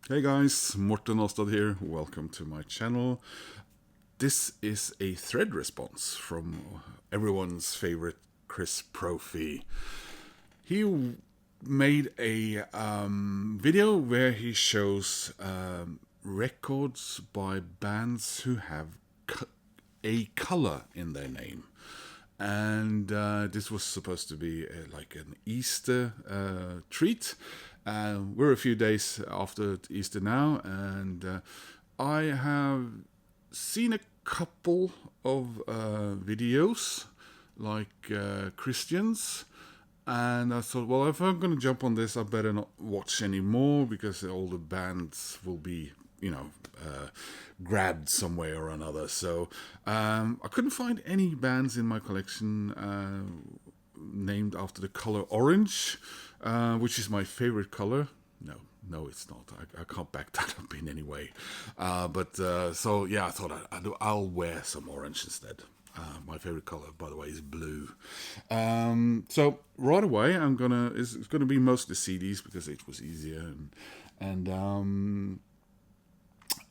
Hey guys, Morten Ostad here. Welcome to my channel. This is a thread response from everyone's favorite Chris Propfe. He made a video where he shows records by bands who have a color in their name. And this was supposed to be like an Easter treat. We're a few days after Easter now, and I have seen a couple of videos like Christian's, and I thought, well, if I'm going to jump on this, I better not watch any more because all the bands will be, grabbed somewhere or another. So I couldn't find any bands in my collection named after the color orange, which is my favorite color. No, it's not. I can't back that up in any way. So yeah, I thought I'll wear some orange instead. My favorite color, by the way, is blue. So right away, it's gonna be mostly CDs because it was easier, and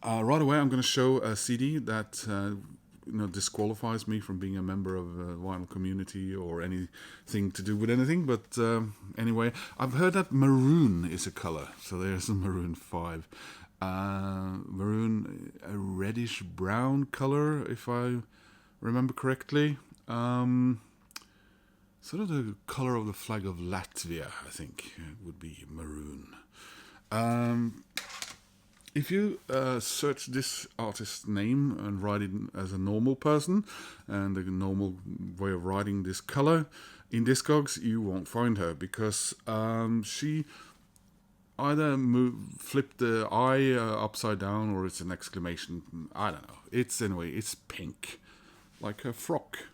right away I'm gonna show a CD that disqualifies me from being a member of a vinyl community or anything to do with anything. But anyway, I've heard that maroon is a color, so there's a maroon 5. Maroon, a reddish brown color, if I remember correctly. Sort of the color of the flag of Latvia, I think, would be maroon. If you search this artist's name and write it as a normal person, and the normal way of writing this color in Discogs, you won't find her because she either flipped the I upside down or it's an exclamation. I don't know. It's pink, like a frock.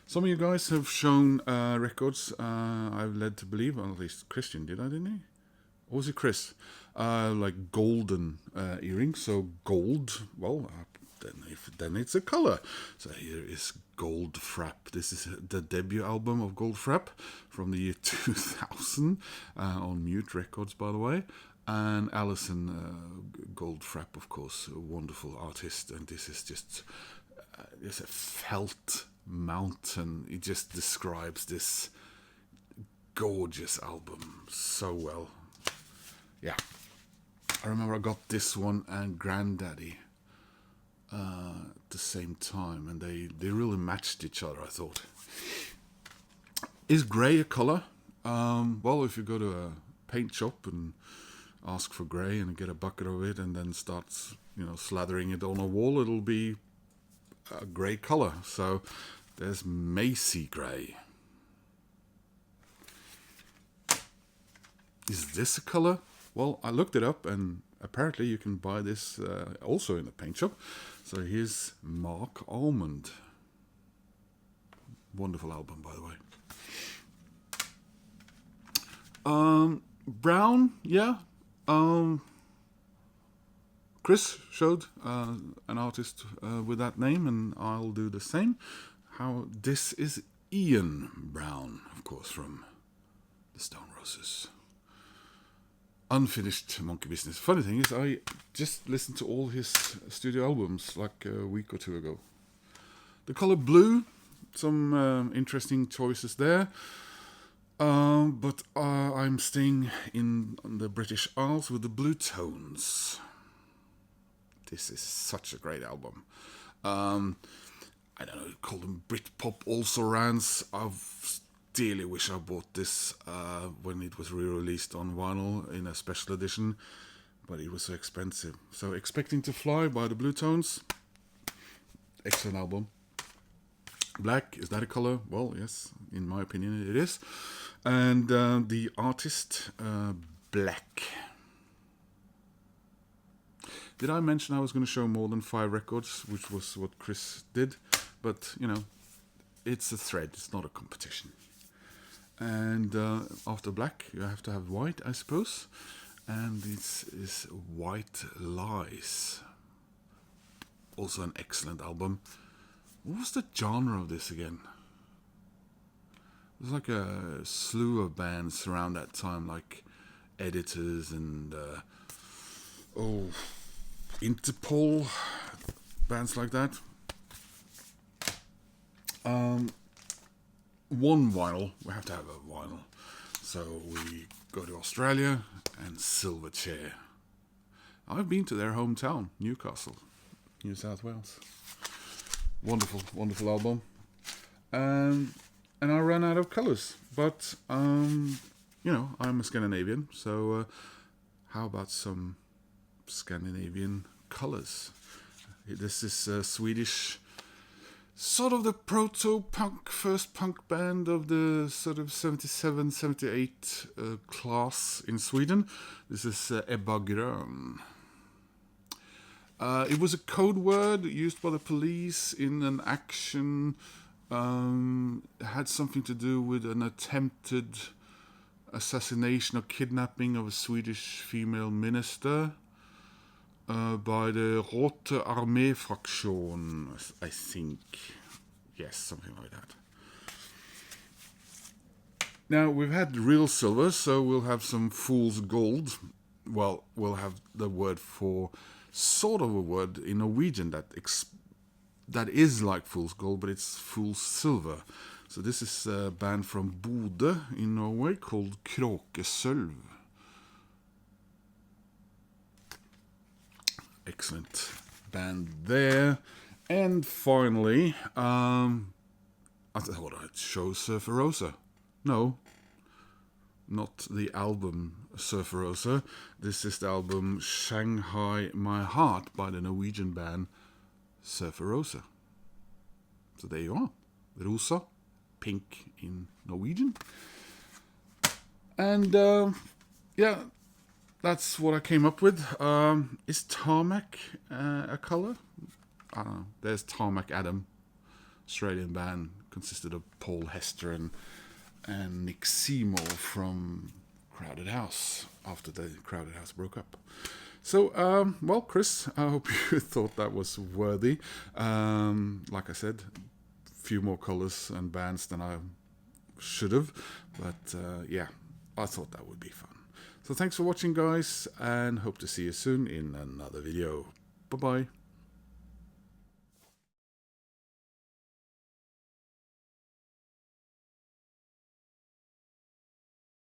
Some of you guys have shown records I've led to believe, or at least Christian did, didn't he? Or was it Chris? Like golden earrings. So gold. Well, then it's a color. So here is Gold Frapp. This is the debut album of Gold Frapp from the year 2000 on Mute Records, by the way. And Alison Gold Frapp, of course, a wonderful artist. And this is just it's a felt mountain. It just describes this gorgeous album so well. Yeah, I remember I got this one and Granddaddy at the same time, and they really matched each other, I thought. Is grey a color? Well, if you go to a paint shop and ask for grey and get a bucket of it and then start, slathering it on a wall, it'll be a grey color. So there's Macy grey. Is this a color? Well, I looked it up, and apparently you can buy this also in a paint shop. So here's Mark Almond. Wonderful album, by the way. Brown, yeah. Chris showed an artist with that name, and I'll do the same. This is Ian Brown, of course, from the Stone Roses. Unfinished Monkey Business. Funny thing is, I just listened to all his studio albums like a week or two ago. The color blue, some interesting choices there. But I'm staying in the British Isles with the blue tones. This is such a great album. I don't know, call them Britpop also-rans. I've dearly wish I bought this when it was re-released on vinyl in a special edition, but it was so expensive. So Expecting to Fly by the Blue Tones, excellent album. Black, is that a color? Well, yes, in my opinion it is. And the artist, Black. Did I mention I was going to show more than 5 records, which was what Chris did? But, it's a thread, it's not a competition. And after Black, you have to have white, I suppose. And this is White Lies. Also an excellent album. What was the genre of this again? It was like a slew of bands around that time, like editors and Interpol, bands like that. One vinyl, we have to have a vinyl. So we go to Australia and Silverchair. I've been to their hometown, Newcastle, New South Wales. Wonderful, wonderful album. And I ran out of colours, but you know, I'm a Scandinavian, so how about some Scandinavian colours? This is Swedish, sort of the proto-punk, first punk band of the sort of 77, 78 class in Sweden. This is Ebba Grön. It was a code word used by the police in an action. It had something to do with an attempted assassination or kidnapping of a Swedish female minister by the Rote Armee-Fraktion, I think. Yes, something like that. Now, we've had real silver, so we'll have some fool's gold. Well, we'll have the word for, sort of a word in Norwegian that is like fool's gold, but it's fool's silver. So this is a band from Bodø in Norway called Kråkesølv. Excellent band there. And finally, I thought I'd show Surfer Rosa. No, not the album Surfer Rosa. This is the album Shanghai My Heart by the Norwegian band Surfer Rosa. So there you are. Rosa, pink in Norwegian. And yeah, that's what I came up with. Is tarmac a colour? I don't know. There's Tarmac Adam, Australian band, consisted of Paul Hester and Nick Seymour from Crowded House, after the Crowded House broke up. So, well, Chris, I hope you thought that was worthy. Like I said, a few more colours and bands than I should have, but yeah, I thought that would be fun. So thanks for watching, guys, and hope to see you soon in another video. Bye-bye.